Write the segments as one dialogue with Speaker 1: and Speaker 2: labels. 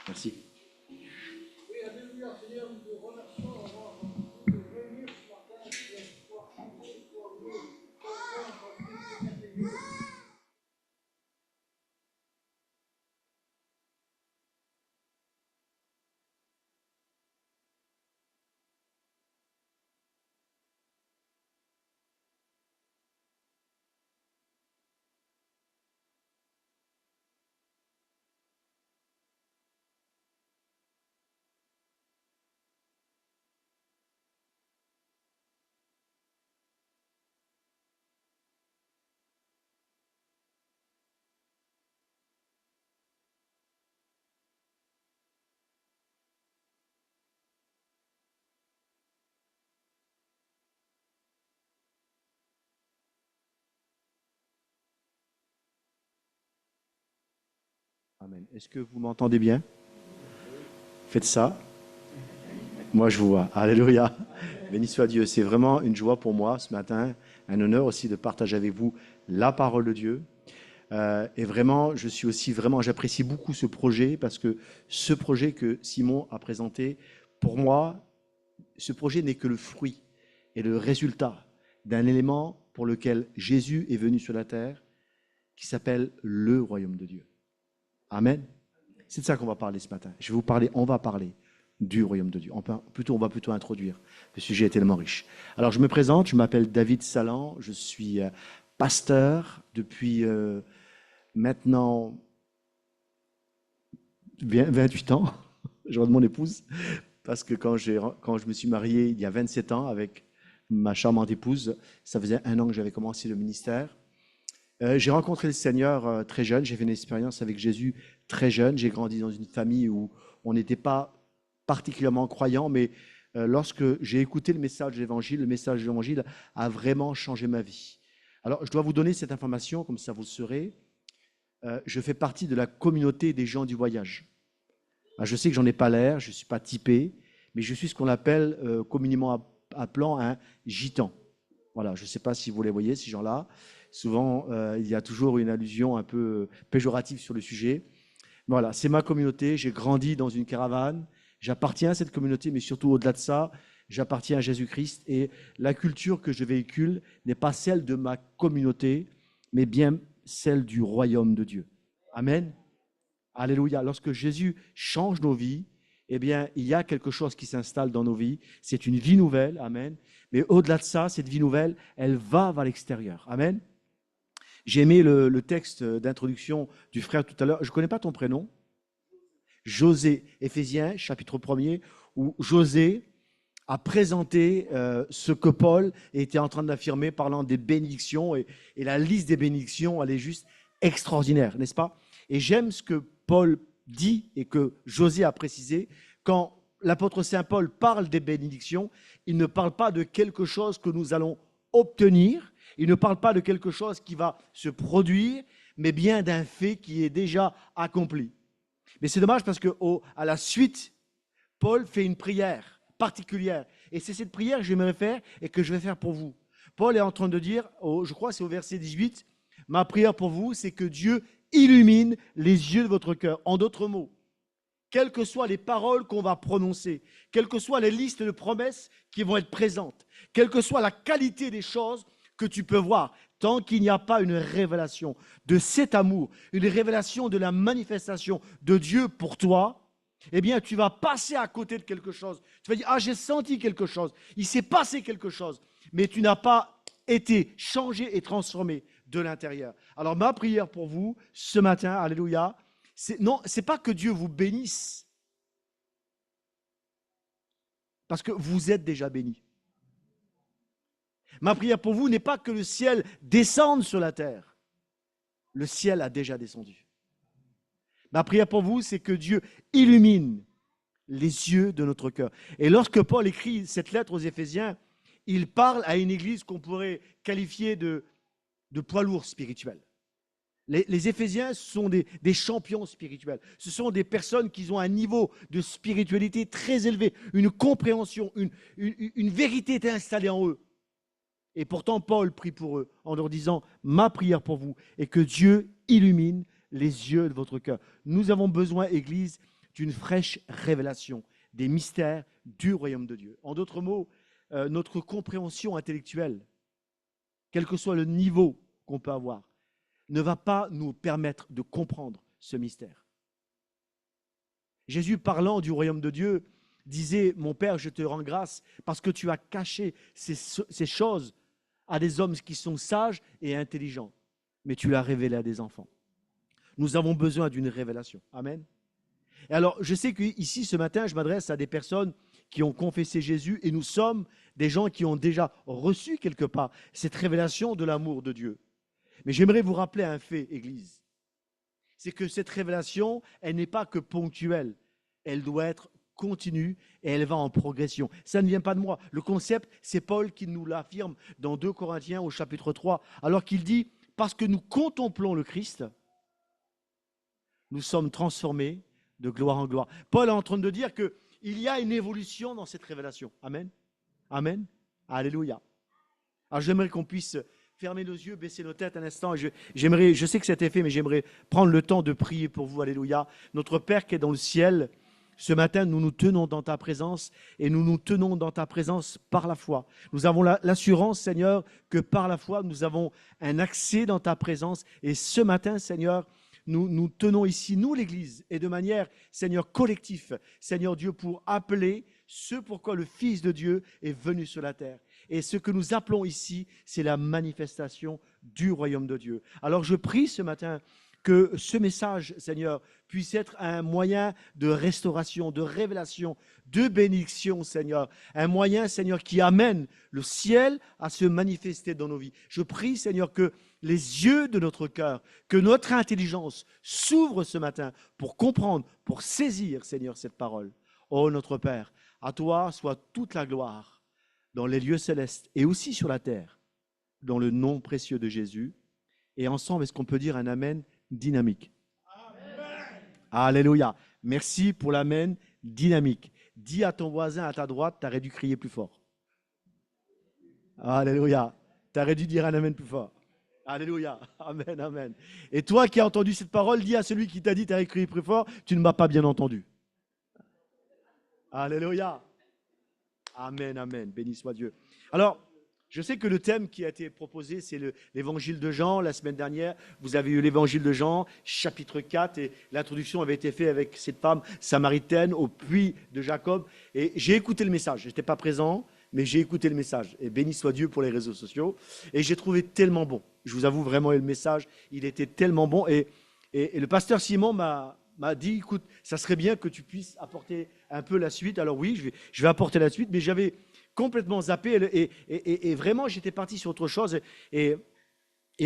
Speaker 1: Merci.
Speaker 2: Oui, alléluia, Seigneur, nous te remercions d'avoir pu nous réunir ce matin pour chanter, pour louer, pour voir votre Christ merveilleux.
Speaker 1: Amen. Est-ce que vous m'entendez bien? Faites ça. Moi, je vous vois. Alléluia. Béni soit Dieu. C'est vraiment une joie pour moi ce matin, un honneur aussi de partager avec vous la parole de Dieu. Et vraiment, je suis aussi vraiment, j'apprécie beaucoup ce projet parce que ce projet que Simon a présenté, pour moi, ce projet n'est que le fruit et le résultat d'un élément pour lequel Jésus est venu sur la terre, qui s'appelle le royaume de Dieu. Amen. C'est de ça qu'on va parler ce matin. Je vais vous parler, on va parler du royaume de Dieu. On va plutôt introduire. Le sujet est tellement riche. Alors, je me présente, je m'appelle David Salan, je suis pasteur depuis maintenant 28 ans. Je vois de mon épouse, parce que quand je me suis marié il y a 27 ans avec ma charmante épouse, ça faisait 1 an que j'avais commencé le ministère. J'ai rencontré le Seigneur très jeune, j'ai fait une expérience avec Jésus très jeune. J'ai grandi dans une famille où on n'était pas particulièrement croyant, mais lorsque j'ai écouté le message de l'évangile a vraiment changé ma vie. Alors, je dois vous donner cette information, comme ça vous le saurez. Je fais partie de la communauté des gens du voyage. Je sais que j'en ai pas l'air, je ne suis pas typé, mais je suis ce qu'on appelle communément appelant un gitan. Voilà, je ne sais pas si vous les voyez, ces gens-là. Souvent, il y a toujours une allusion un peu péjorative sur le sujet. Voilà, c'est ma communauté, j'ai grandi dans une caravane, j'appartiens à cette communauté, mais surtout au-delà de ça, j'appartiens à Jésus-Christ et la culture que je véhicule n'est pas celle de ma communauté, mais bien celle du royaume de Dieu. Amen. Alléluia. Lorsque Jésus change nos vies, eh bien, il y a quelque chose qui s'installe dans nos vies. C'est une vie nouvelle. Amen. Mais au-delà de ça, cette vie nouvelle, elle va vers l'extérieur. Amen. J'ai aimé le texte d'introduction du frère tout à l'heure. Je ne connais pas ton prénom. José, Éphésiens, chapitre 1er, où José a présenté ce que Paul était en train d'affirmer, parlant des bénédictions. Et la liste des bénédictions, elle est juste extraordinaire, n'est-ce pas? Et j'aime ce que Paul dit et que José a précisé. Quand l'apôtre Saint Paul parle des bénédictions, il ne parle pas de quelque chose que nous allons obtenir, il ne parle pas de quelque chose qui va se produire, mais bien d'un fait qui est déjà accompli. Mais c'est dommage parce qu'à la suite, Paul fait une prière particulière. Et c'est cette prière que j'aimerais faire et que je vais faire pour vous. Paul est en train de dire, je crois que c'est au verset 18, « Ma prière pour vous, c'est que Dieu illumine les yeux de votre cœur. » En d'autres mots, quelles que soient les paroles qu'on va prononcer, quelles que soient les listes de promesses qui vont être présentes, quelle que soit la qualité des choses que tu peux voir, tant qu'il n'y a pas une révélation de cet amour, une révélation de la manifestation de Dieu pour toi, eh bien, tu vas passer à côté de quelque chose. Tu vas dire, ah, j'ai senti quelque chose, il s'est passé quelque chose, mais tu n'as pas été changé et transformé de l'intérieur. Alors, ma prière pour vous, ce matin, alléluia, non, ce n'est pas que Dieu vous bénisse, parce que vous êtes déjà bénis. Ma prière pour vous n'est pas que le ciel descende sur la terre. Le ciel a déjà descendu. Ma prière pour vous, c'est que Dieu illumine les yeux de notre cœur. Et lorsque Paul écrit cette lettre aux Éphésiens, il parle à une église qu'on pourrait qualifier de poids lourd spirituel. Les Éphésiens sont des champions spirituels. Ce sont des personnes qui ont un niveau de spiritualité très élevé, une compréhension, une vérité est installée en eux. Et pourtant, Paul prie pour eux en leur disant, ma prière pour vous est que Dieu illumine les yeux de votre cœur. Nous avons besoin, Église, d'une fraîche révélation des mystères du royaume de Dieu. En d'autres mots, notre compréhension intellectuelle, quel que soit le niveau qu'on peut avoir, ne va pas nous permettre de comprendre ce mystère. Jésus, parlant du royaume de Dieu, disait « Mon Père, je te rends grâce parce que tu as caché ces choses à des hommes qui sont sages et intelligents, mais tu l'as révélé à des enfants. » Nous avons besoin d'une révélation. Amen. Et alors, je sais qu'ici, ce matin, je m'adresse à des personnes qui ont confessé Jésus et nous sommes des gens qui ont déjà reçu quelque part cette révélation de l'amour de Dieu. Mais j'aimerais vous rappeler un fait, Église. C'est que cette révélation, elle n'est pas que ponctuelle. Elle doit être continue et elle va en progression. Ça ne vient pas de moi. Le concept, c'est Paul qui nous l'affirme dans 2 Corinthiens au chapitre 3, alors qu'il dit « Parce que nous contemplons le Christ, nous sommes transformés de gloire en gloire. » Paul est en train de dire qu'il y a une évolution dans cette révélation. Amen. Amen. Alléluia. Alors j'aimerais qu'on puisse fermer nos yeux, baisser nos têtes un instant. Je sais que c'était fait, mais j'aimerais prendre le temps de prier pour vous. Alléluia. Notre Père qui est dans le ciel, ce matin, nous nous tenons dans ta présence et nous nous tenons dans ta présence par la foi. Nous avons l'assurance, Seigneur, que par la foi, nous avons un accès dans ta présence. Et ce matin, Seigneur, nous tenons ici, nous l'Église, et de manière, Seigneur, collective, Seigneur Dieu, pour appeler ce pourquoi le Fils de Dieu est venu sur la terre. Et ce que nous appelons ici, c'est la manifestation du royaume de Dieu. Alors je prie ce matin que ce message, Seigneur, puisse être un moyen de restauration, de révélation, de bénédiction, Seigneur. Un moyen, Seigneur, qui amène le ciel à se manifester dans nos vies. Je prie, Seigneur, que les yeux de notre cœur, que notre intelligence s'ouvrent ce matin pour comprendre, pour saisir, Seigneur, cette parole. Ô notre Père, à toi soit toute la gloire dans les lieux célestes et aussi sur la terre, dans le nom précieux de Jésus. Et ensemble, est-ce qu'on peut dire un amen dynamique? Amen. Alléluia. Merci pour l'amen dynamique. Dis à ton voisin à ta droite, tu aurais dû crier plus fort. Alléluia. Tu aurais dû dire un amen plus fort. Alléluia. Amen, amen. Et toi qui as entendu cette parole, dis à celui qui t'a dit tu aurais crié plus fort, tu ne m'as pas bien entendu. Alléluia. Amen, amen. Béni soit Dieu. Alors, je sais que le thème qui a été proposé, c'est l'évangile de Jean. La semaine dernière, vous avez eu l'évangile de Jean, chapitre 4, et l'introduction avait été faite avec cette femme samaritaine au puits de Jacob. Et j'ai écouté le message. Je n'étais pas présent, mais j'ai écouté le message. Et béni soit Dieu pour les réseaux sociaux. Et j'ai trouvé tellement bon. Je vous avoue vraiment, le message, il était tellement bon. Et le pasteur Simon m'a dit, écoute, ça serait bien que tu puisses apporter un peu la suite. Alors oui, je vais apporter la suite, mais j'avais complètement zappé et vraiment j'étais parti sur autre chose et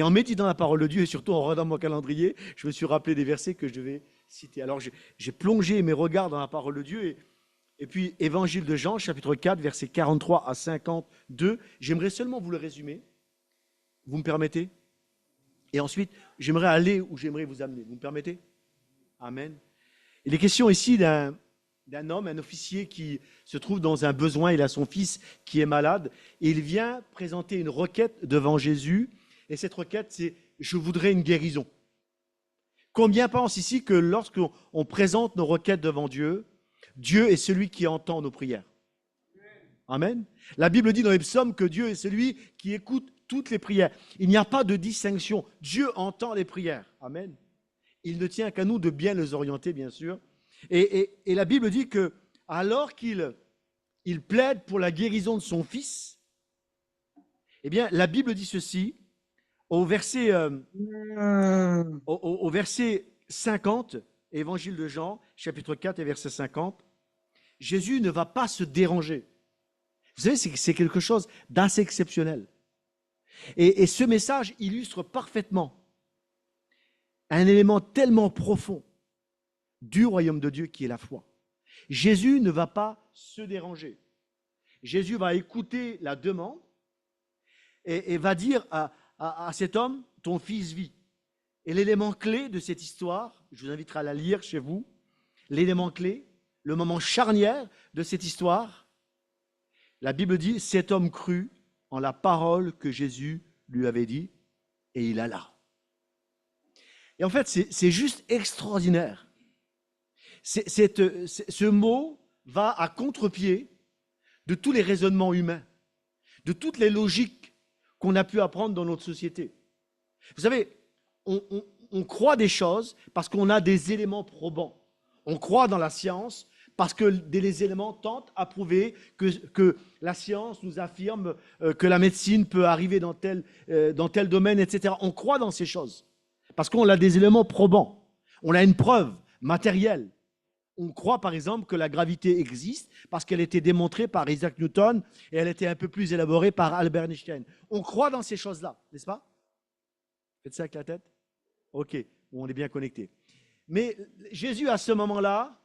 Speaker 1: en méditant la parole de Dieu et surtout en regardant mon calendrier, je me suis rappelé des versets que je devais citer. Alors j'ai plongé mes regards dans la parole de Dieu et puis évangile de Jean, chapitre 4, versets 43 à 52. J'aimerais seulement vous le résumer. Vous me permettez? Et ensuite, j'aimerais aller où j'aimerais vous amener. Vous me permettez? Amen. Il est question ici d'un homme, un officier qui se trouve dans un besoin. Il a son fils qui est malade. Et il vient présenter une requête devant Jésus. Et cette requête, c'est « Je voudrais une guérison ». Combien pensent ici que lorsqu'on présente nos requêtes devant Dieu, Dieu est celui qui entend nos prières? Amen. La Bible dit dans les psaumes que Dieu est celui qui écoute toutes les prières. Il n'y a pas de distinction. Dieu entend les prières. Amen. Il ne tient qu'à nous de bien les orienter, bien sûr. Et la Bible dit que alors qu'il plaide pour la guérison de son fils, eh bien, la Bible dit ceci, au verset 50, Évangile de Jean, chapitre 4 et verset 50, Jésus ne va pas se déranger. Vous savez, c'est quelque chose d'assez exceptionnel. Et ce message illustre parfaitement un élément tellement profond du royaume de Dieu qui est la foi. Jésus ne va pas se déranger. Jésus va écouter la demande et va dire à cet homme, ton fils vit. Et l'élément clé de cette histoire, je vous inviterai à la lire chez vous, l'élément clé, le moment charnière de cette histoire, la Bible dit, cet homme crut en la parole que Jésus lui avait dit et il alla. Et en fait, c'est juste extraordinaire. Ce mot va à contre-pied de tous les raisonnements humains, de toutes les logiques qu'on a pu apprendre dans notre société. Vous savez, on croit des choses parce qu'on a des éléments probants. On croit dans la science parce que les éléments tentent à prouver que la science nous affirme que la médecine peut arriver dans tel domaine, etc. On croit dans ces choses parce qu'on a des éléments probants. On a une preuve matérielle. On croit par exemple que la gravité existe parce qu'elle a été démontrée par Isaac Newton et elle a été un peu plus élaborée par Albert Einstein. On croit dans ces choses-là, n'est-ce pas? Faites ça avec la tête? Ok, on est bien connecté. Mais Jésus, à ce moment-là,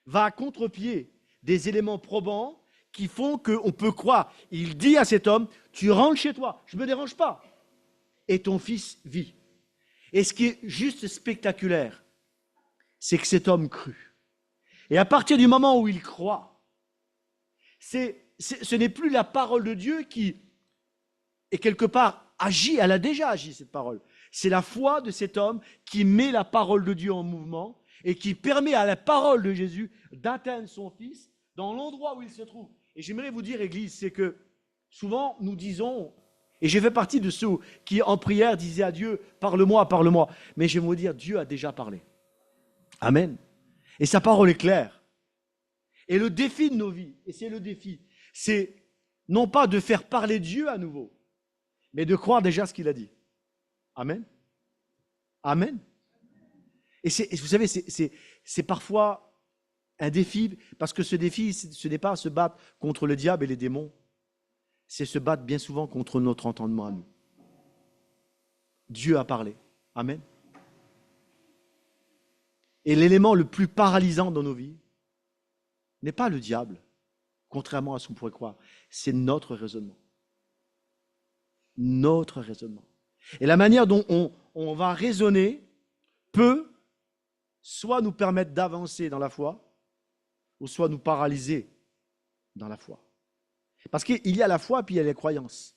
Speaker 1: va à contre-pied des éléments probants qui font qu'on peut croire. Il dit à cet homme, tu rentres chez toi, je ne me dérange pas. Et ton fils vit. Et ce qui est juste spectaculaire, c'est que cet homme crut. Et à partir du moment où il croit, ce n'est plus la parole de Dieu qui, est quelque part, agit. Elle a déjà agi, cette parole. C'est la foi de cet homme qui met la parole de Dieu en mouvement et qui permet à la parole de Jésus d'atteindre son fils dans l'endroit où il se trouve. Et j'aimerais vous dire, Église, c'est que souvent nous disons, et j'ai fait partie de ceux qui en prière disaient à Dieu, parle-moi, parle-moi. Mais j'aimerais vous dire, Dieu a déjà parlé. Amen. Et sa parole est claire. Et le défi de nos vies, et c'est le défi, c'est non pas de faire parler Dieu à nouveau, mais de croire déjà ce qu'il a dit. Amen. Amen. Et vous savez, c'est parfois un défi, parce que ce défi, ce n'est pas se battre contre le diable et les démons, c'est se battre bien souvent contre notre entendement à nous. Dieu a parlé. Amen. Et l'élément le plus paralysant dans nos vies n'est pas le diable, contrairement à ce qu'on pourrait croire, c'est notre raisonnement. Notre raisonnement. Et la manière dont on va raisonner peut soit nous permettre d'avancer dans la foi, ou soit nous paralyser dans la foi. Parce qu'il y a la foi, puis il y a les croyances.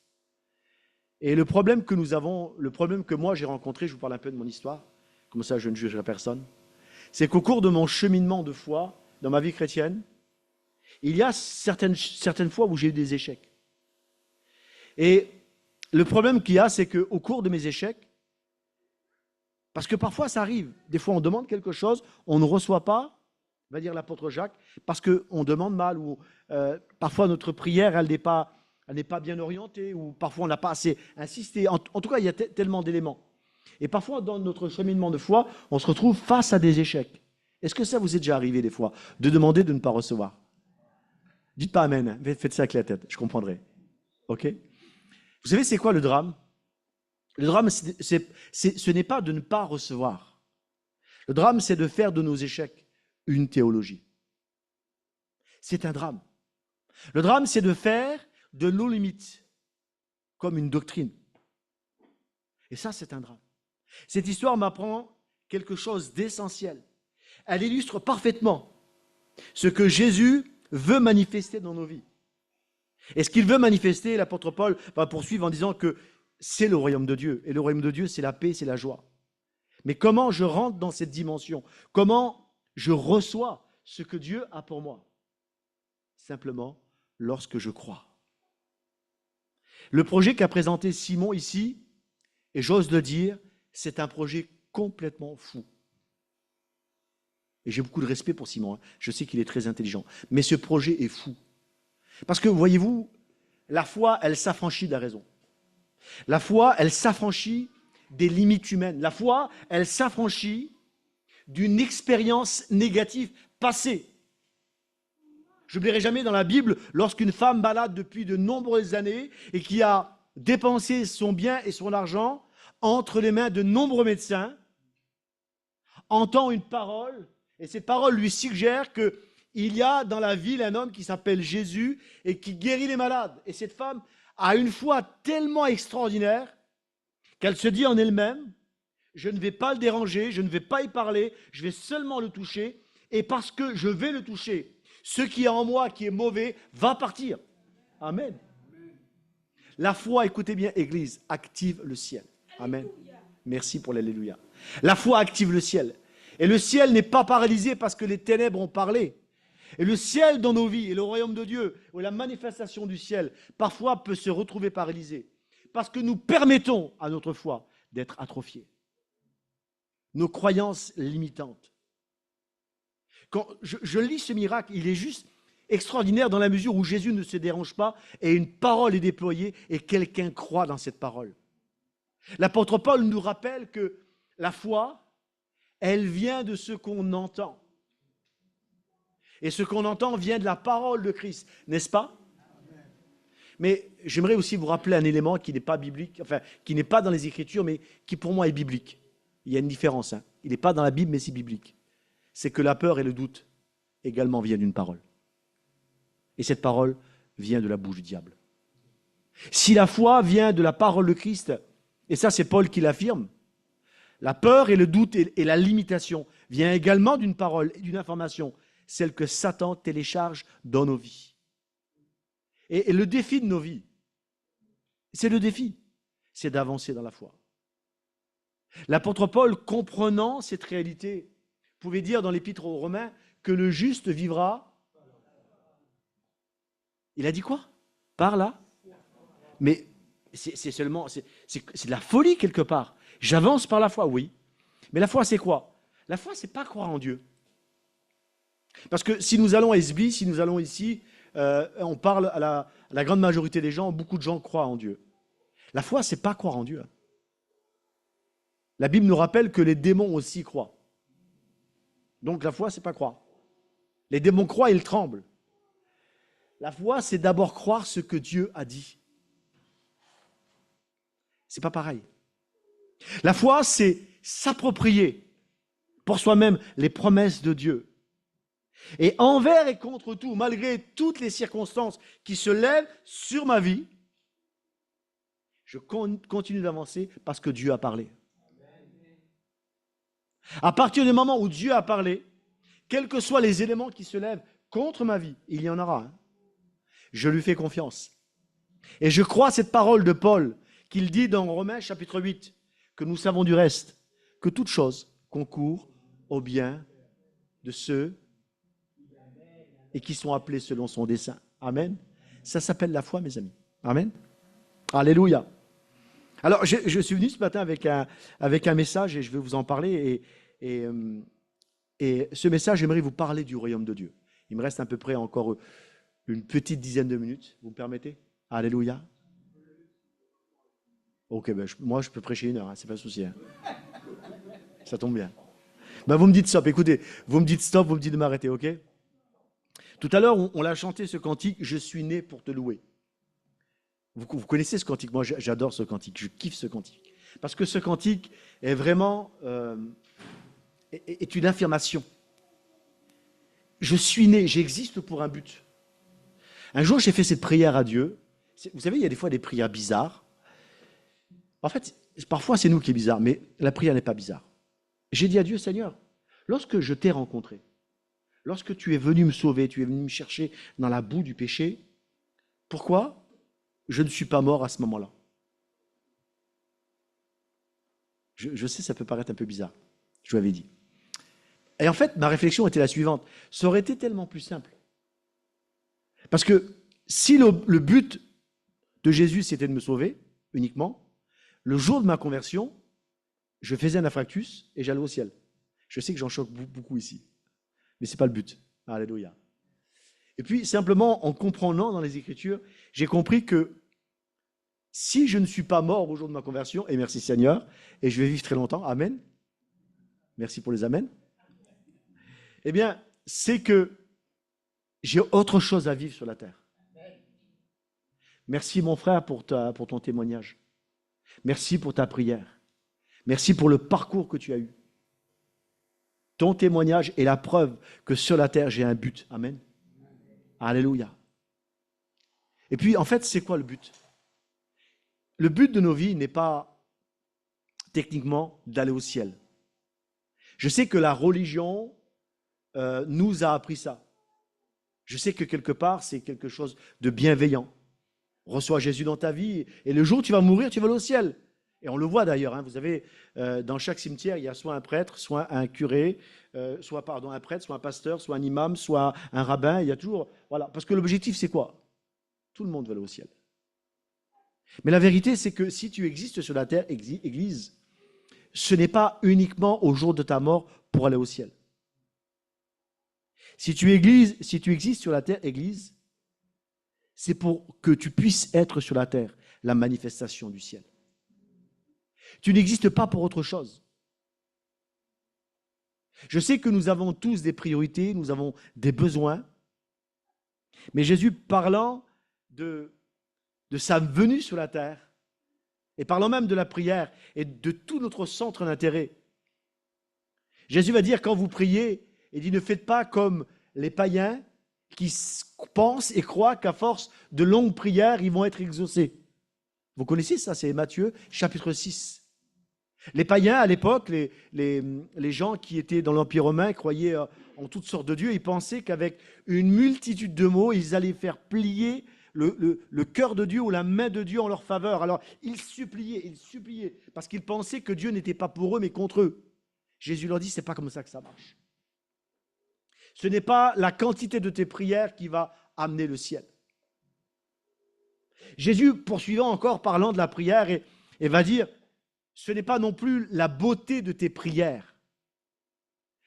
Speaker 1: Et le problème que nous avons, le problème que moi j'ai rencontré, je vous parle un peu de mon histoire, comme ça je ne jugerai personne, c'est qu'au cours de mon cheminement de foi, dans ma vie chrétienne, il y a certaines fois où j'ai eu des échecs. Et le problème qu'il y a, c'est qu'au cours de mes échecs, parce que parfois ça arrive, des fois on demande quelque chose, on ne reçoit pas, va dire l'apôtre Jacques, parce qu'on demande mal, ou parfois notre prière, elle n'est pas bien orientée, ou parfois on n'a pas assez insisté. En tout cas, il y a tellement d'éléments. Et parfois, dans notre cheminement de foi, on se retrouve face à des échecs. Est-ce que ça vous est déjà arrivé des fois, de demander de ne pas recevoir? Dites pas amen, faites ça avec la tête, je comprendrai. Ok? Vous savez, c'est quoi le drame? Le drame, ce n'est pas de ne pas recevoir. Le drame, c'est de faire de nos échecs une théologie. C'est un drame. Le drame, c'est de faire de nos limites comme une doctrine. Et ça, c'est un drame. Cette histoire m'apprend quelque chose d'essentiel. Elle illustre parfaitement ce que Jésus veut manifester dans nos vies. Et ce qu'il veut manifester, l'apôtre Paul va poursuivre en disant que c'est le royaume de Dieu. Et le royaume de Dieu, c'est la paix, c'est la joie. Mais comment je rentre dans cette dimension? Comment je reçois ce que Dieu a pour moi? Simplement lorsque je crois. Le projet qu'a présenté Simon ici, et j'ose le dire, c'est un projet complètement fou. Et j'ai beaucoup de respect pour Simon, hein. Je sais qu'il est très intelligent. Mais ce projet est fou. Parce que, voyez-vous, la foi, elle s'affranchit de la raison. La foi, elle s'affranchit des limites humaines. La foi, elle s'affranchit d'une expérience négative passée. Je n'oublierai jamais dans la Bible, lorsqu'une femme malade depuis de nombreuses années et qui a dépensé son bien et son argent entre les mains de nombreux médecins, entend une parole, et cette parole lui suggère qu'il y a dans la ville un homme qui s'appelle Jésus et qui guérit les malades. Et cette femme a une foi tellement extraordinaire qu'elle se dit en elle-même, je ne vais pas le déranger, je ne vais pas y parler, je vais seulement le toucher, et parce que je vais le toucher, ce qui est en moi, qui est mauvais, va partir. Amen. La foi, écoutez bien, Église, active le ciel. Amen. Merci pour l'alléluia. La foi active le ciel. Et le ciel n'est pas paralysé parce que les ténèbres ont parlé. Et le ciel dans nos vies et le royaume de Dieu, ou la manifestation du ciel, parfois peut se retrouver paralysé. Parce que nous permettons à notre foi d'être atrophiée. Nos croyances limitantes. Quand je lis ce miracle, il est juste extraordinaire dans la mesure où Jésus ne se dérange pas et une parole est déployée et quelqu'un croit dans cette parole. L'apôtre Paul nous rappelle que la foi, elle vient de ce qu'on entend. Et ce qu'on entend vient de la parole de Christ, n'est-ce pas? Mais j'aimerais aussi vous rappeler un élément qui n'est pas biblique, enfin, qui n'est pas dans les Écritures, mais qui pour moi est biblique. Il y a une différence. Hein. Il n'est pas dans la Bible, mais c'est biblique. C'est que la peur et le doute également viennent d'une parole. Et cette parole vient de la bouche du diable. Si la foi vient de la parole de Christ, et ça c'est Paul qui l'affirme, la peur et le doute et la limitation viennent également d'une parole et d'une information, celle que Satan télécharge dans nos vies. Et le défi de nos vies, c'est le défi, c'est d'avancer dans la foi. L'apôtre Paul, comprenant cette réalité, pouvait dire dans l'épître aux Romains que le juste vivra. Il a dit quoi? Par là? Mais c'est seulement, c'est de la folie quelque part. J'avance par la foi, oui. Mais la foi, c'est quoi? La foi, c'est pas croire en Dieu. Parce que si nous allons à Esby, si nous allons ici, on parle à la grande majorité des gens, beaucoup de gens croient en Dieu. La foi, c'est pas croire en Dieu. La Bible nous rappelle que les démons aussi croient. Donc la foi, c'est pas croire. Les démons croient et ils tremblent. La foi, c'est d'abord croire ce que Dieu a dit. C'est pas pareil. La foi, c'est s'approprier pour soi-même les promesses de Dieu. Et envers et contre tout, malgré toutes les circonstances qui se lèvent sur ma vie, je continue d'avancer parce que Dieu a parlé. À partir du moment où Dieu a parlé, quels que soient les éléments qui se lèvent contre ma vie, il y en aura, hein, je lui fais confiance. Et je crois cette parole de Paul qu'il dit dans Romains chapitre 8, que nous savons du reste, que toute chose concourt au bien de ceux et qui sont appelés selon son dessein. Amen. Ça s'appelle la foi, mes amis. Amen. Alléluia. Alors, je suis venu ce matin avec un message et je vais vous en parler. Et ce message, j'aimerais vous parler du royaume de Dieu. Il me reste à peu près encore une petite dizaine de minutes. Vous me permettez? Alléluia. Ok, ben moi je peux prêcher 1 heure, hein, c'est pas un souci. Hein. Ça tombe bien. Ben, vous me dites stop, écoutez, vous me dites stop, vous me dites de m'arrêter, ok? Tout à l'heure, on l'a chanté ce cantique, je suis né pour te louer. Vous connaissez ce cantique, moi j'adore ce cantique, je kiffe ce cantique. Parce que ce cantique est vraiment est une affirmation. Je suis né, j'existe pour un but. Un jour, j'ai fait cette prière à Dieu. Vous savez, il y a des fois des prières bizarres. En fait, parfois c'est nous qui est bizarre, mais la prière n'est pas bizarre. J'ai dit à Dieu, Seigneur, lorsque je t'ai rencontré, lorsque tu es venu me sauver, tu es venu me chercher dans la boue du péché, pourquoi je ne suis pas mort à ce moment-là? Je sais, ça peut paraître un peu bizarre, je lui avais dit. Et en fait, ma réflexion était la suivante. Ça aurait été tellement plus simple. Parce que si le but de Jésus, c'était de me sauver uniquement, le jour de ma conversion, je faisais un infarctus et j'allais au ciel. Je sais que j'en choque beaucoup ici, mais ce n'est pas le but. Alléluia. Et puis, simplement, en comprenant dans les Écritures, j'ai compris que si je ne suis pas mort au jour de ma conversion, et merci Seigneur, et je vais vivre très longtemps, amen. Merci pour les amens. Eh bien, c'est que j'ai autre chose à vivre sur la terre. Merci mon frère pour ton témoignage. Merci pour ta prière. Merci pour le parcours que tu as eu. Ton témoignage est la preuve que sur la terre, j'ai un but. Amen. Alléluia. Et puis, en fait, c'est quoi le but? Le but de nos vies n'est pas techniquement d'aller au ciel. Je sais que la religion nous a appris ça. Je sais que quelque part, c'est quelque chose de bienveillant. Reçois Jésus dans ta vie et le jour où tu vas mourir, tu vas aller au ciel. Et on le voit d'ailleurs, hein, vous avez, dans chaque cimetière, il y a soit un prêtre, soit un curé, un prêtre, soit un pasteur, soit un imam, soit un rabbin. Il y a toujours, voilà, parce que l'objectif, c'est quoi? Tout le monde veut aller au ciel. Mais la vérité, c'est que si tu existes sur la terre, Église, ce n'est pas uniquement au jour de ta mort pour aller au ciel. Si tu existes sur la terre, Église, c'est pour que tu puisses être sur la terre la manifestation du ciel. Tu n'existes pas pour autre chose. Je sais que nous avons tous des priorités, nous avons des besoins, mais Jésus, parlant de sa venue sur la terre, et parlant même de la prière et de tout notre centre d'intérêt, Jésus va dire, quand vous priez, il dit, ne faites pas comme les païens qui pensent et croient qu'à force de longues prières, ils vont être exaucés. Vous connaissez ça, c'est Matthieu, chapitre 6. Les païens, à l'époque, les gens qui étaient dans l'Empire romain, croyaient en toutes sortes de dieux, ils pensaient qu'avec une multitude de mots, ils allaient faire plier le cœur de Dieu ou la main de Dieu en leur faveur. Alors, ils suppliaient, parce qu'ils pensaient que Dieu n'était pas pour eux, mais contre eux. Jésus leur dit, ce n'est pas comme ça que ça marche. Ce n'est pas la quantité de tes prières qui va amener le ciel. Jésus, poursuivant encore, parlant de la prière, et va dire, ce n'est pas non plus la beauté de tes prières.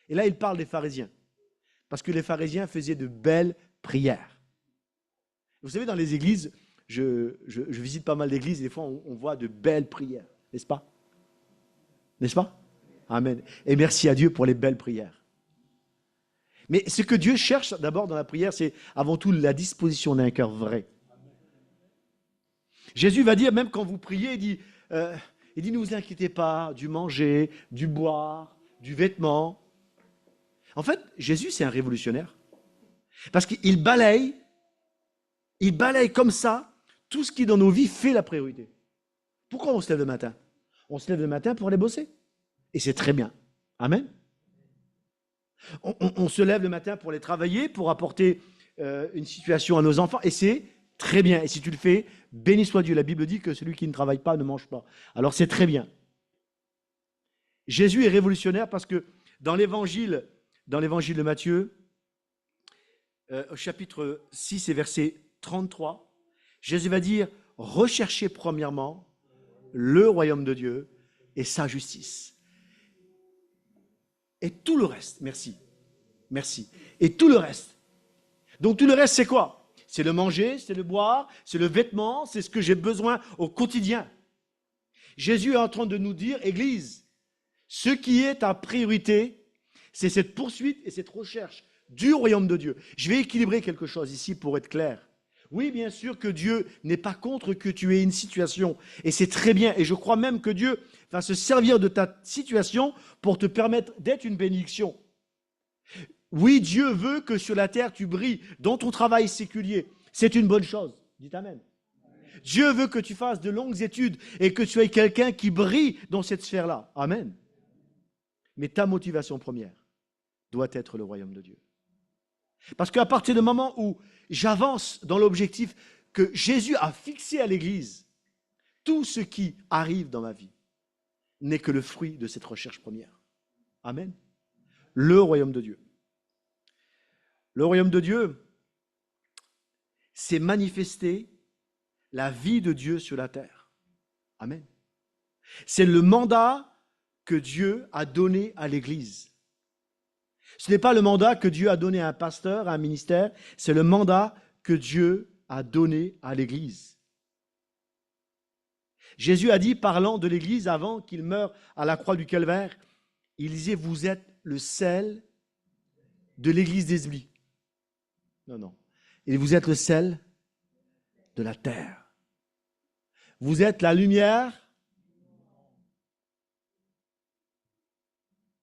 Speaker 1: Et là, il parle des pharisiens. Parce que les pharisiens faisaient de belles prières. Vous savez, dans les églises, je visite pas mal d'églises, et des fois, on voit de belles prières. N'est-ce pas? N'est-ce pas? Amen. Et merci à Dieu pour les belles prières. Mais ce que Dieu cherche d'abord dans la prière, c'est avant tout la disposition d'un cœur vrai. Jésus va dire, même quand vous priez, il dit, ne vous inquiétez pas du manger, du boire, du vêtement. En fait, Jésus, c'est un révolutionnaire. Parce qu'il balaye comme ça tout ce qui dans nos vies fait la priorité. Pourquoi on se lève le matin? On se lève le matin pour aller bosser. Et c'est très bien. Amen. On se lève le matin pour aller travailler, pour apporter une situation à nos enfants. Et c'est très bien. Et si tu le fais, béni soit Dieu. La Bible dit que celui qui ne travaille pas ne mange pas. Alors c'est très bien. Jésus est révolutionnaire parce que dans l'évangile de Matthieu, au chapitre 6 et verset 33, Jésus va dire, recherchez premièrement le royaume de Dieu et sa justice. Et tout le reste, merci. Et tout le reste. Donc tout le reste, c'est quoi? C'est le manger, c'est le boire, c'est le vêtement, c'est ce que j'ai besoin au quotidien. Jésus est en train de nous dire, Église, ce qui est ta priorité, c'est cette poursuite et cette recherche du royaume de Dieu. Je vais équilibrer quelque chose ici pour être clair. Oui, bien sûr que Dieu n'est pas contre que tu aies une situation. Et c'est très bien. Et je crois même que Dieu va se servir de ta situation pour te permettre d'être une bénédiction. Oui, Dieu veut que sur la terre tu brilles dans ton travail séculier. C'est une bonne chose. Dites Amen. Dieu veut que tu fasses de longues études et que tu sois quelqu'un qui brille dans cette sphère-là. Amen. Mais ta motivation première doit être le royaume de Dieu. Parce qu'à partir du moment où j'avance dans l'objectif que Jésus a fixé à l'Église, tout ce qui arrive dans ma vie n'est que le fruit de cette recherche première. Amen. Le royaume de Dieu. Le royaume de Dieu, c'est manifester la vie de Dieu sur la terre. Amen. C'est le mandat que Dieu a donné à l'Église. Ce n'est pas le mandat que Dieu a donné à un pasteur, à un ministère, c'est le mandat que Dieu a donné à l'Église. Jésus a dit, parlant de l'Église avant qu'il meure à la croix du Calvaire, il disait, vous êtes le sel de l'Église d'Esbly. Non. Et vous êtes le sel de la terre. Vous êtes la lumière.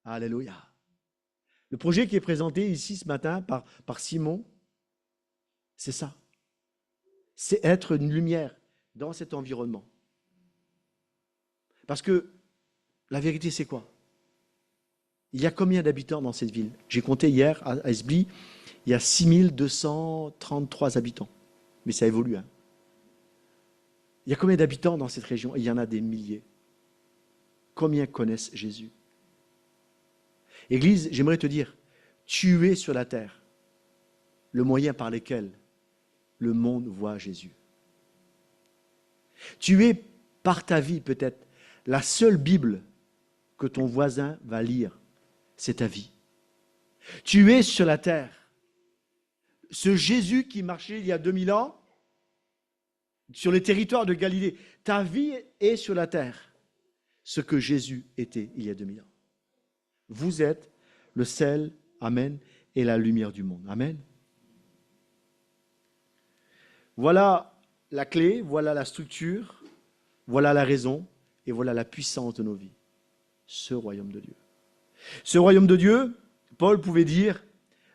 Speaker 1: Alléluia. Le projet qui est présenté ici ce matin par Simon, c'est ça. C'est être une lumière dans cet environnement. Parce que la vérité, c'est quoi? Il y a combien d'habitants dans cette ville? J'ai compté hier à Esbly, il y a 6233 habitants. Mais ça évolue. Il y a combien d'habitants dans cette région? Il y en a des milliers. combien connaissent Jésus? Église, j'aimerais te dire, tu es sur la terre le moyen par lequel le monde voit Jésus. Tu es, par ta vie peut-être, la seule Bible que ton voisin va lire, c'est ta vie. Tu es sur la terre. Ce Jésus qui marchait il y a 2000 ans, sur les territoires de Galilée, ta vie est sur la terre, ce que Jésus était il y a 2000 ans. Vous êtes le sel, amen, et la lumière du monde. Amen. Voilà la clé, voilà la structure, voilà la raison et voilà la puissance de nos vies. Ce royaume de Dieu. Ce royaume de Dieu, Paul pouvait dire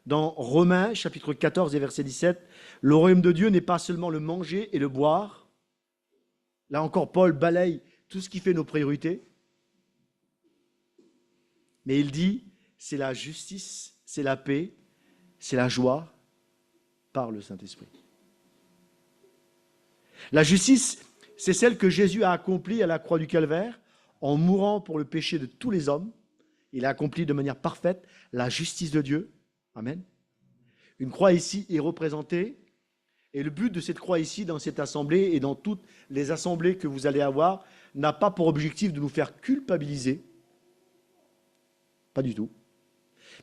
Speaker 1: dans Romains chapitre 14 et verset 17, le royaume de Dieu n'est pas seulement le manger et le boire. Là encore, Paul balaye tout ce qui fait nos priorités. Mais il dit, c'est la justice, c'est la paix, c'est la joie par le Saint-Esprit. La justice, c'est celle que Jésus a accomplie à la croix du Calvaire en mourant pour le péché de tous les hommes. Il a accompli de manière parfaite la justice de Dieu. Amen. Une croix ici est représentée. Et le but de cette croix ici, dans cette assemblée et dans toutes les assemblées que vous allez avoir, n'a pas pour objectif de nous faire culpabiliser. Pas du tout.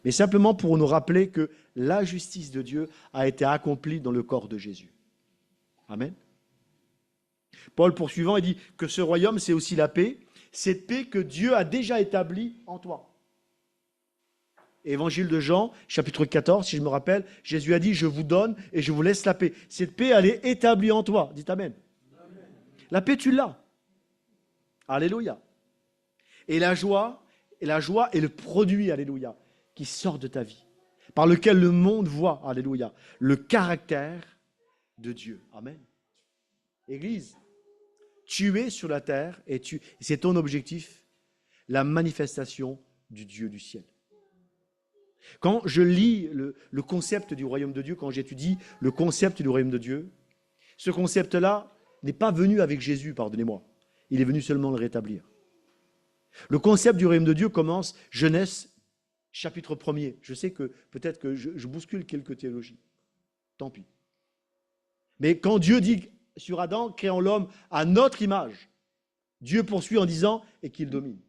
Speaker 1: Mais simplement pour nous rappeler que la justice de Dieu a été accomplie dans le corps de Jésus. Amen. Paul poursuivant, il dit que ce royaume, c'est aussi la paix. Cette paix que Dieu a déjà établie en toi. Évangile de Jean, chapitre 14, si je me rappelle, Jésus a dit, je vous donne et je vous laisse la paix. Cette paix, elle est établie en toi. Dites amen. Amen. La paix, tu l'as. Alléluia. Et la joie est le produit, alléluia, qui sort de ta vie, par lequel le monde voit, alléluia, le caractère de Dieu. Amen. Église, tu es sur la terre et c'est ton objectif, la manifestation du Dieu du ciel. Quand je lis le concept du royaume de Dieu, quand j'étudie le concept du royaume de Dieu, ce concept-là n'est pas venu avec Jésus, pardonnez-moi. Il est venu seulement le rétablir. Le concept du royaume de Dieu commence, Genèse, chapitre 1er. Je sais que peut-être que je bouscule quelques théologies. Tant pis. Mais quand Dieu dit sur Adam, créons l'homme à notre image, Dieu poursuit en disant « et qu'il domine ».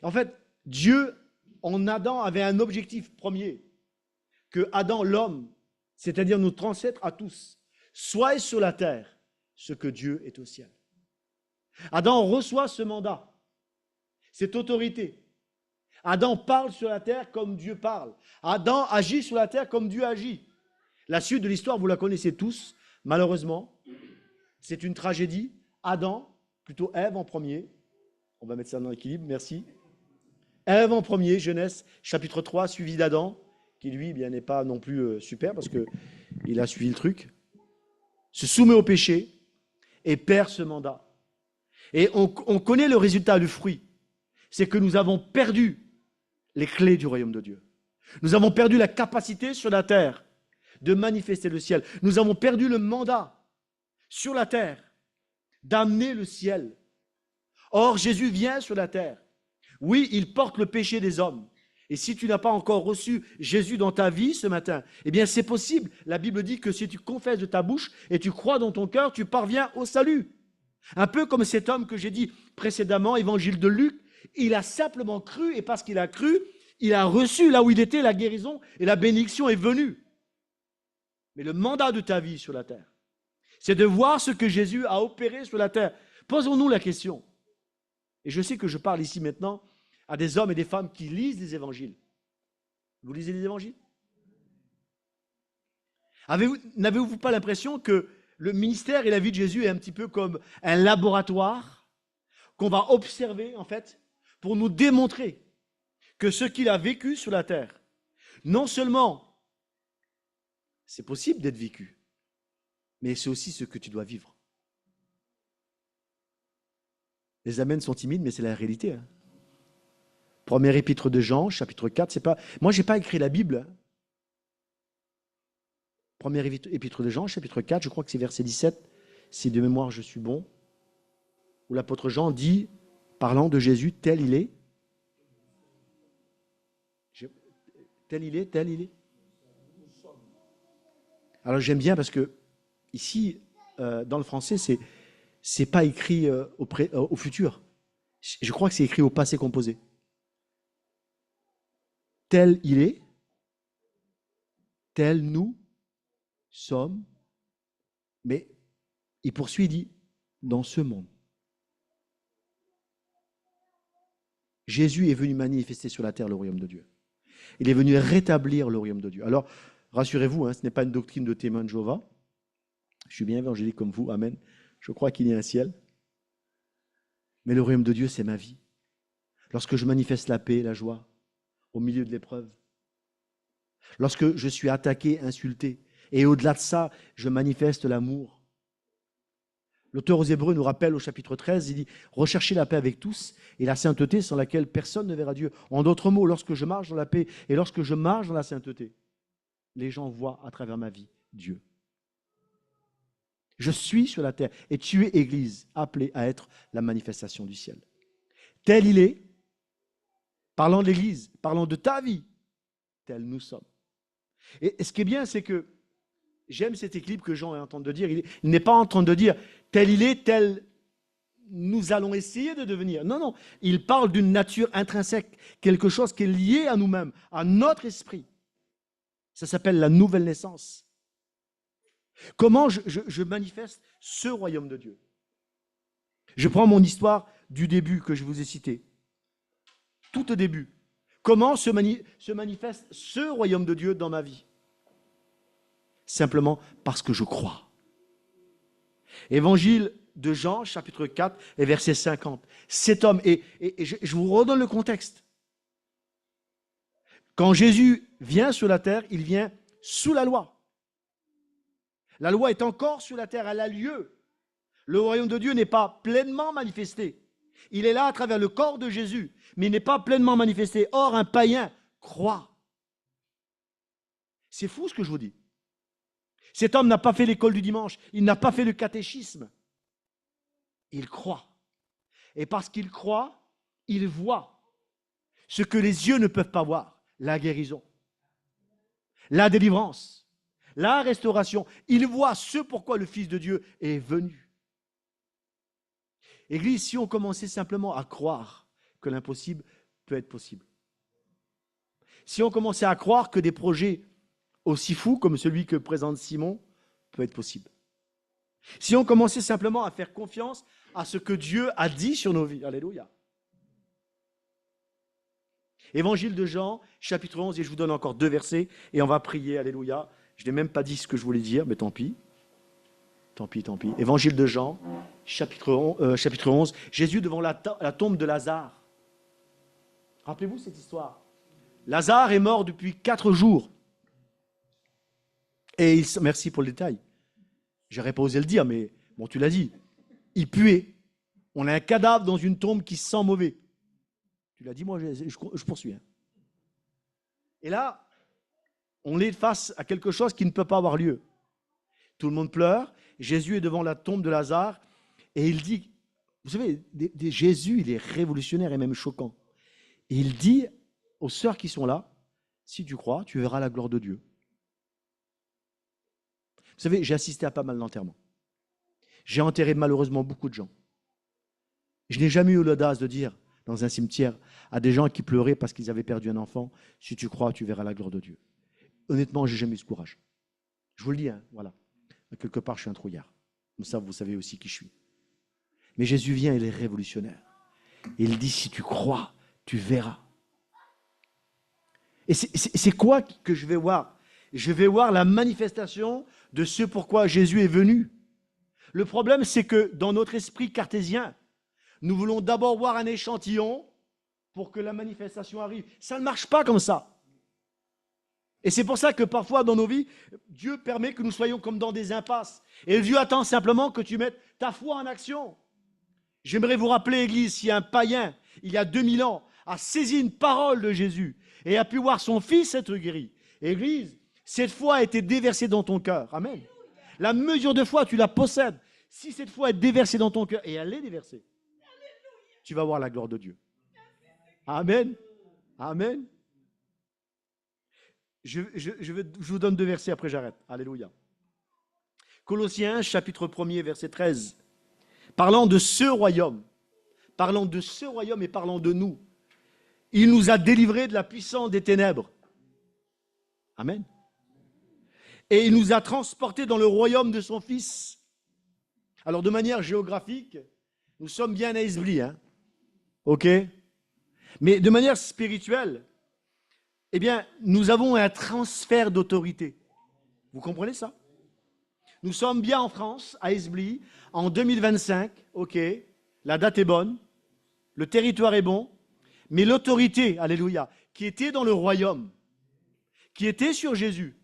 Speaker 1: En fait, Dieu, en Adam, avait un objectif premier, que Adam, l'homme, c'est-à-dire notre ancêtre à tous, soit sur la terre ce que Dieu est au ciel. Adam reçoit ce mandat, cette autorité. Adam parle sur la terre comme Dieu parle. Adam agit sur la terre comme Dieu agit. La suite de l'histoire, vous la connaissez tous. Malheureusement, c'est une tragédie. Adam, plutôt Ève en premier. On va mettre ça dans l'équilibre, merci. Ève en premier, Genèse, chapitre 3, suivi d'Adam, qui lui, bien, n'est pas non plus super parce qu'il a suivi le truc. Se soumet au péché et perd ce mandat. Et on connaît le résultat, le fruit. C'est que nous avons perdu les clés du royaume de Dieu. Nous avons perdu la capacité sur la terre de manifester le ciel. Nous avons perdu le mandat sur la terre d'amener le ciel. Or, Jésus vient sur la terre. Oui, il porte le péché des hommes. Et si tu n'as pas encore reçu Jésus dans ta vie ce matin, eh bien c'est possible. La Bible dit que si tu confesses de ta bouche et tu crois dans ton cœur, tu parviens au salut. Un peu comme cet homme que j'ai dit précédemment, évangile de Luc, il a simplement cru et parce qu'il a cru, il a reçu là où il était la guérison et la bénédiction est venue. Mais le mandat de ta vie sur la terre, c'est de voir ce que Jésus a opéré sur la terre. Posons-nous la question. Et je sais que je parle ici maintenant à des hommes et des femmes qui lisent les évangiles. Vous lisez les évangiles? N'avez-vous pas l'impression que le ministère et la vie de Jésus est un petit peu comme un laboratoire qu'on va observer, en fait, pour nous démontrer que ce qu'il a vécu sur la terre, non seulement c'est possible d'être vécu, mais c'est aussi ce que tu dois vivre. Les amens sont timides, mais c'est la réalité. Hein. Première épître de Jean, chapitre 4, c'est pas... Moi, je n'ai pas écrit la Bible. Première épître de Jean, chapitre 4, je crois que c'est verset 17, si de mémoire je suis bon. où l'apôtre Jean dit, parlant de Jésus, tel il est, tel il est, tel il est. Alors j'aime bien parce que ici, dans le français, c'est pas écrit au futur. Je crois que c'est écrit au passé composé. Tel il est, tel nous sommes, mais il poursuit, il dit, dans ce monde. Jésus est venu manifester sur la terre le royaume de Dieu. Il est venu rétablir le royaume de Dieu. Alors, rassurez-vous, ce n'est pas une doctrine de témoin de Jéhovah. Je suis bien évangélique comme vous, amen. Je crois qu'il y a un ciel. Mais le royaume de Dieu, c'est ma vie. Lorsque je manifeste la paix, la joie, au milieu de l'épreuve. Lorsque je suis attaqué, insulté. Et au-delà de ça, je manifeste l'amour. L'auteur aux Hébreux nous rappelle au chapitre 13, il dit « Recherchez la paix avec tous et la sainteté sans laquelle personne ne verra Dieu. » En d'autres mots, lorsque je marche dans la paix et lorsque je marche dans la sainteté, les gens voient à travers ma vie Dieu. Je suis sur la terre et tu es, Église, appelée à être la manifestation du ciel. Tel il est, parlant de l'Église, parlant de ta vie, tel nous sommes. Et ce qui est bien, c'est que j'aime cet équilibre que Jean est en train de dire. Il n'est pas en train de dire tel il est, tel nous allons essayer de devenir. Non, non. Il parle d'une nature intrinsèque, quelque chose qui est lié à nous-mêmes, à notre esprit. Ça s'appelle la nouvelle naissance. Comment je manifeste ce royaume de Dieu? Je prends mon histoire du début que je vous ai cité. Tout au début. Comment se manifeste ce royaume de Dieu dans ma vie? Simplement parce que je crois. Évangile de Jean, chapitre 4 et verset 50. Cet homme, et je vous redonne le contexte. Quand Jésus vient sur la terre, il vient sous la loi. La loi est encore sur la terre, elle a lieu. Le royaume de Dieu n'est pas pleinement manifesté. Il est là à travers le corps de Jésus, mais il n'est pas pleinement manifesté. Or, un païen croit. C'est fou ce que je vous dis. Cet homme n'a pas fait l'école du dimanche, il n'a pas fait le catéchisme. Il croit. Et parce qu'il croit, il voit ce que les yeux ne peuvent pas voir, la guérison, la délivrance, la restauration. Il voit ce pourquoi le Fils de Dieu est venu. Église, si on commençait simplement à croire que l'impossible peut être possible, si on commençait à croire que des projets aussi fou comme celui que présente Simon peut être possible. Si on commençait simplement à faire confiance à ce que Dieu a dit sur nos vies. Alléluia. Évangile de Jean, chapitre 11, et je vous donne encore 2 versets, et on va prier, alléluia. Je n'ai même pas dit ce que je voulais dire, mais tant pis. Tant pis, tant pis. Évangile de Jean, chapitre 11, Jésus devant la tombe de Lazare. Rappelez-vous cette histoire. Lazare est mort depuis 4 jours. Et merci pour le détail. J'aurais pas osé le dire, mais bon, tu l'as dit. Il puait. On a un cadavre dans une tombe qui sent mauvais. Tu l'as dit, moi, je poursuis. Et là, on est face à quelque chose qui ne peut pas avoir lieu. Tout le monde pleure. Jésus est devant la tombe de Lazare et il dit, vous savez, Jésus, il est révolutionnaire et même choquant. Et il dit aux sœurs qui sont là, si tu crois, tu verras la gloire de Dieu. Vous savez, j'ai assisté à pas mal d'enterrements. J'ai enterré malheureusement beaucoup de gens. Je n'ai jamais eu l'audace de dire dans un cimetière à des gens qui pleuraient parce qu'ils avaient perdu un enfant, si tu crois, tu verras la gloire de Dieu. Honnêtement, je n'ai jamais eu ce courage. Je vous le dis, voilà. Quelque part, je suis un trouillard. Comme ça, vous savez aussi qui je suis. Mais Jésus vient, il est révolutionnaire. Et il dit, si tu crois, tu verras. Et c'est quoi que je vais voir? Je vais voir la manifestation de ce pourquoi Jésus est venu. Le problème, c'est que dans notre esprit cartésien, nous voulons d'abord voir un échantillon pour que la manifestation arrive. Ça ne marche pas comme ça. Et c'est pour ça que parfois dans nos vies, Dieu permet que nous soyons comme dans des impasses. Et Dieu attend simplement que tu mettes ta foi en action. J'aimerais vous rappeler, Église, si un païen, il y a 2000 ans, a saisi une parole de Jésus et a pu voir son fils être guéri. Église, cette foi a été déversée dans ton cœur. Amen. La mesure de foi, tu la possèdes. Si cette foi est déversée dans ton cœur, et elle est déversée, tu vas voir la gloire de Dieu. Amen. Amen. Je vous donne 2 versets, après j'arrête. Alléluia. Colossiens, chapitre 1er, verset 13. Parlant de ce royaume et parlant de nous, il nous a délivrés de la puissance des ténèbres. Amen. Et il nous a transportés dans le royaume de son Fils. Alors, de manière géographique, nous sommes bien à Esbly, hein? OK? Mais de manière spirituelle, eh bien, nous avons un transfert d'autorité. Vous comprenez ça? Nous sommes bien en France, à Esbly, en 2025, OK? La date est bonne, le territoire est bon, mais l'autorité, alléluia, qui était dans le royaume, qui était sur Jésus,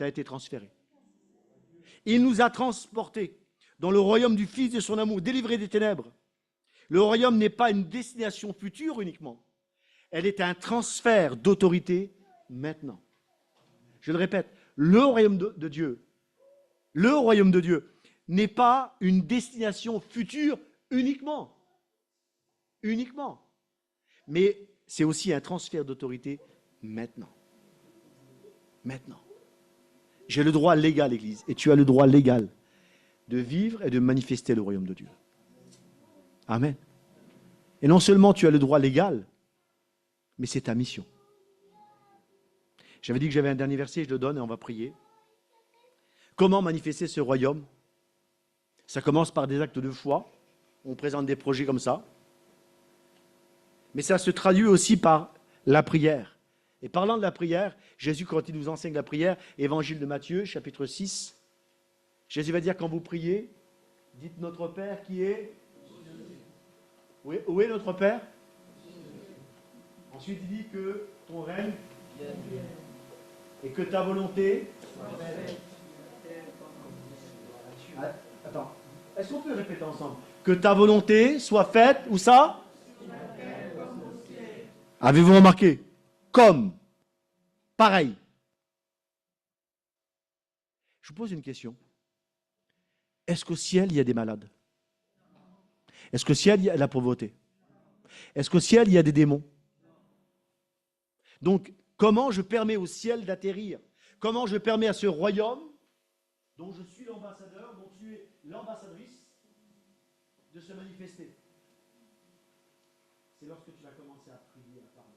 Speaker 1: a été transférée. Il nous a transportés dans le royaume du Fils de son amour, délivrés des ténèbres. Le royaume n'est pas une destination future uniquement. Elle est un transfert d'autorité maintenant. Je le répète, le royaume de Dieu n'est pas une destination future uniquement. Mais c'est aussi un transfert d'autorité maintenant. Maintenant. J'ai le droit légal, Église, et tu as le droit légal de vivre et de manifester le royaume de Dieu. Amen. Et non seulement tu as le droit légal, mais c'est ta mission. J'avais dit que j'avais un dernier verset, je le donne et on va prier. Comment manifester ce royaume? Ça commence par des actes de foi. On présente des projets comme ça. Mais ça se traduit aussi par la prière. Et parlant de la prière, Jésus, quand il nous enseigne la prière, Évangile de Matthieu, chapitre 6, Jésus va dire, quand vous priez, dites notre Père qui est... Où est notre Père? Ensuite, il dit que ton règne et que ta volonté... Attends, est-ce qu'on peut répéter ensemble? Que ta volonté soit faite, où ça? Avez-vous remarqué? Comme, pareil. Je vous pose une question. Est-ce qu'au ciel, il y a des malades? Est-ce qu'au ciel, il y a de la pauvreté? Est-ce qu'au ciel, il y a des démons? Donc, comment je permets au ciel d'atterrir? Comment je permets à ce royaume, dont je suis l'ambassadeur, dont tu es l'ambassadrice, de se manifester? C'est lorsque tu vas commencer à prier, à parler.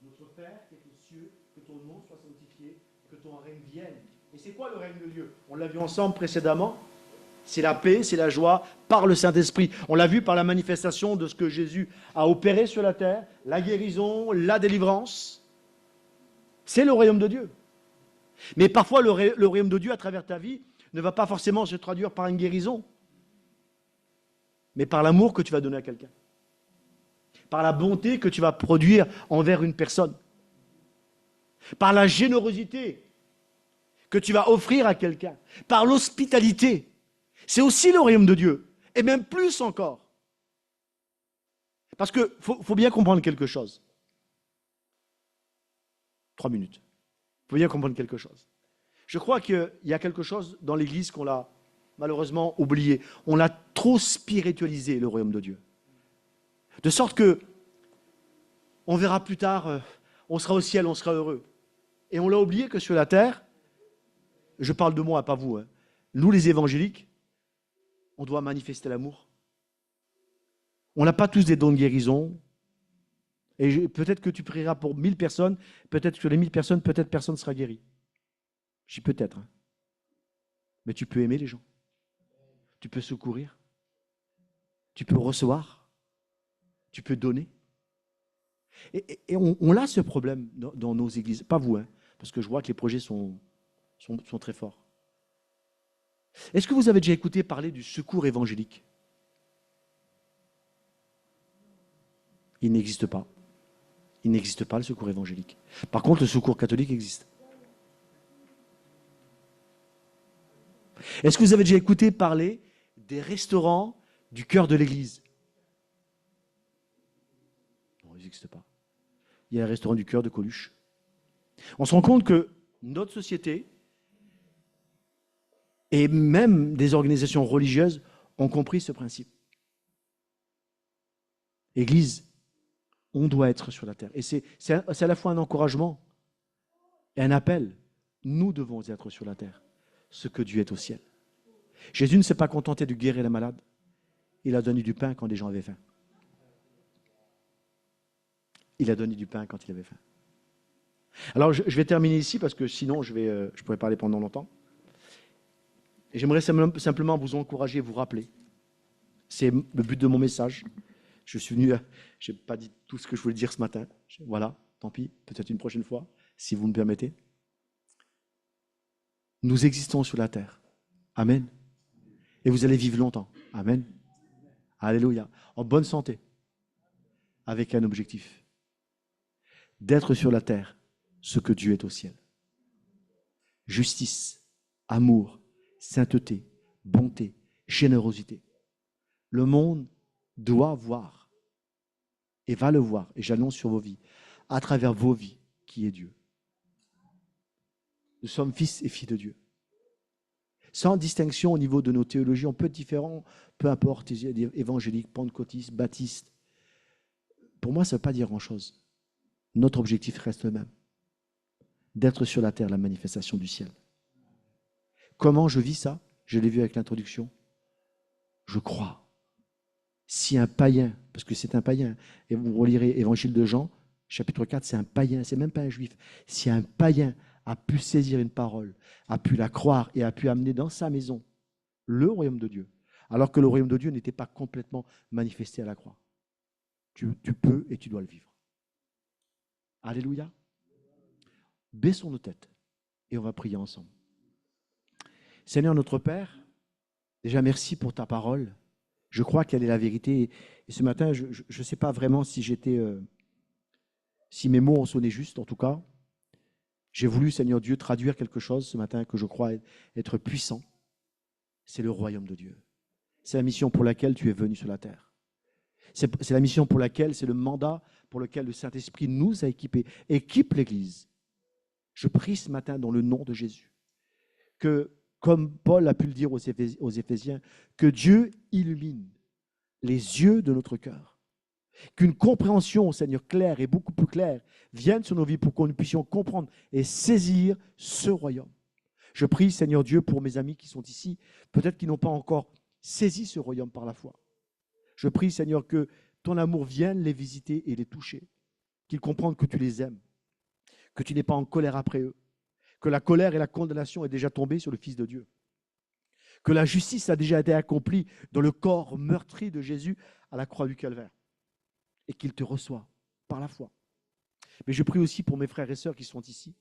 Speaker 1: Notre Père qui est aux cieux, que ton nom soit sanctifié, que ton règne vienne. Et c'est quoi le règne de Dieu? On l'a vu ensemble précédemment. C'est la paix, c'est la joie par le Saint-Esprit. On l'a vu par la manifestation de ce que Jésus a opéré sur la terre, la guérison, la délivrance. C'est le royaume de Dieu. Mais parfois, le royaume de Dieu, à travers ta vie, ne va pas forcément se traduire par une guérison, mais par l'amour que tu vas donner à quelqu'un, par la bonté que tu vas produire envers une personne, par la générosité que tu vas offrir à quelqu'un, par l'hospitalité. C'est aussi le royaume de Dieu, et même plus encore. Parce qu'il faut bien comprendre quelque chose. 3 minutes. Il faut bien comprendre quelque chose. Je crois qu'il y a quelque chose dans l'Église qu'on l'a malheureusement oublié. On l'a trop spiritualisé, le royaume de Dieu. De sorte que, on verra plus tard, on sera au ciel, on sera heureux. Et on l'a oublié que sur la terre, je parle de moi, pas vous, hein, nous les évangéliques, on doit manifester l'amour. On n'a pas tous des dons de guérison. Et peut-être que tu prieras pour 1000 personnes, peut-être que sur les 1000 personnes, peut-être personne ne sera guéri. Je dis peut-être. Hein. Mais tu peux aimer les gens. Tu peux secourir. Tu peux recevoir. Tu peux donner. Et on a ce problème dans nos églises. Pas vous, hein, parce que je vois que les projets sont très forts. Est-ce que vous avez déjà écouté parler du secours évangélique? Il n'existe pas. Il n'existe pas le secours évangélique. Par contre, le secours catholique existe. Est-ce que vous avez déjà écouté parler des restaurants du cœur de l'Église? Non, ils n'existent pas. Il y a un restaurant du cœur de Coluche. On se rend compte que notre société et même des organisations religieuses ont compris ce principe. Église, on doit être sur la terre. Et c'est à la fois un encouragement et un appel. Nous devons être sur la terre, ce que Dieu est au ciel. Jésus ne s'est pas contenté de guérir les malades. Il a donné du pain quand des gens avaient faim. Il a donné du pain quand il avait faim. Alors, je vais terminer ici parce que sinon, je pourrais parler pendant longtemps. Et j'aimerais simplement vous encourager, vous rappeler. C'est le but de mon message. Je suis venu, je n'ai pas dit tout ce que je voulais dire ce matin. Voilà, tant pis, peut-être une prochaine fois, si vous me permettez. Nous existons sur la terre. Amen. Et vous allez vivre longtemps. Amen. Alléluia. En bonne santé. Avec un objectif. D'être sur la terre ce que Dieu est au ciel. Justice, amour, sainteté, bonté, générosité. Le monde doit voir et va le voir, et j'annonce sur vos vies, à travers vos vies, qui est Dieu. Nous sommes fils et filles de Dieu. Sans distinction au niveau de nos théologies, on peut être différents, peu importe, évangéliques, pentecôtistes, baptistes. Pour moi, ça ne veut pas dire grand-chose. Notre objectif reste le même. D'être sur la terre, la manifestation du ciel. Comment je vis ça? Je l'ai vu avec l'introduction. Je crois. Si un païen, parce que c'est un païen, et vous relirez Évangile de Jean, chapitre 4, c'est un païen, c'est même pas un juif. Si un païen a pu saisir une parole, a pu la croire et a pu amener dans sa maison le royaume de Dieu, alors que le royaume de Dieu n'était pas complètement manifesté à la croix. Tu peux et tu dois le vivre. Alléluia. Baissons nos têtes et on va prier ensemble. Seigneur notre Père, déjà merci pour ta parole. Je crois qu'elle est la vérité. Et ce matin, je ne sais pas vraiment si si mes mots ont sonné juste, en tout cas. J'ai voulu, Seigneur Dieu, traduire quelque chose ce matin que je crois être puissant. C'est le royaume de Dieu. C'est la mission pour laquelle tu es venu sur la terre. C'est la mission pour laquelle, c'est le mandat pour lequel le Saint-Esprit nous a équipés. Équipe l'Église. Je prie ce matin dans le nom de Jésus que, comme Paul a pu le dire aux Éphésiens, que Dieu illumine les yeux de notre cœur. Qu'une compréhension, Seigneur, claire et beaucoup plus claire vienne sur nos vies pour que nous puissions comprendre et saisir ce royaume. Je prie, Seigneur Dieu, pour mes amis qui sont ici, peut-être qu'ils n'ont pas encore saisi ce royaume par la foi. Je prie, Seigneur, que ton amour vienne les visiter et les toucher, qu'ils comprennent que tu les aimes, que tu n'es pas en colère après eux, que la colère et la condamnation est déjà tombée sur le Fils de Dieu, que la justice a déjà été accomplie dans le corps meurtri de Jésus à la croix du Calvaire, et qu'il te reçoit par la foi. Mais je prie aussi pour mes frères et sœurs qui sont ici,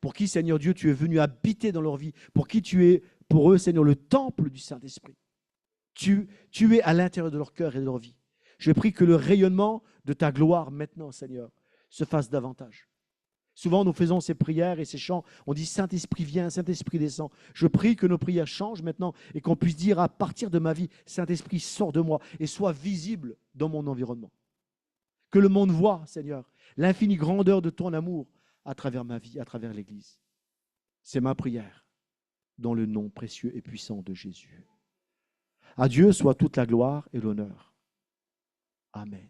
Speaker 1: pour qui, Seigneur Dieu, tu es venu habiter dans leur vie, pour qui tu es, pour eux, Seigneur, le temple du Saint-Esprit. Tu es à l'intérieur de leur cœur et de leur vie. Je prie que le rayonnement de ta gloire maintenant, Seigneur, se fasse davantage. Souvent, nous faisons ces prières et ces chants, on dit « Saint-Esprit viens, Saint-Esprit descend ». Je prie que nos prières changent maintenant et qu'on puisse dire à partir de ma vie, « Saint-Esprit, sors de moi et sois visible dans mon environnement ». Que le monde voit, Seigneur, l'infinie grandeur de ton amour à travers ma vie, à travers l'Église. C'est ma prière, dans le nom précieux et puissant de Jésus. À Dieu soit toute la gloire et l'honneur. Amen.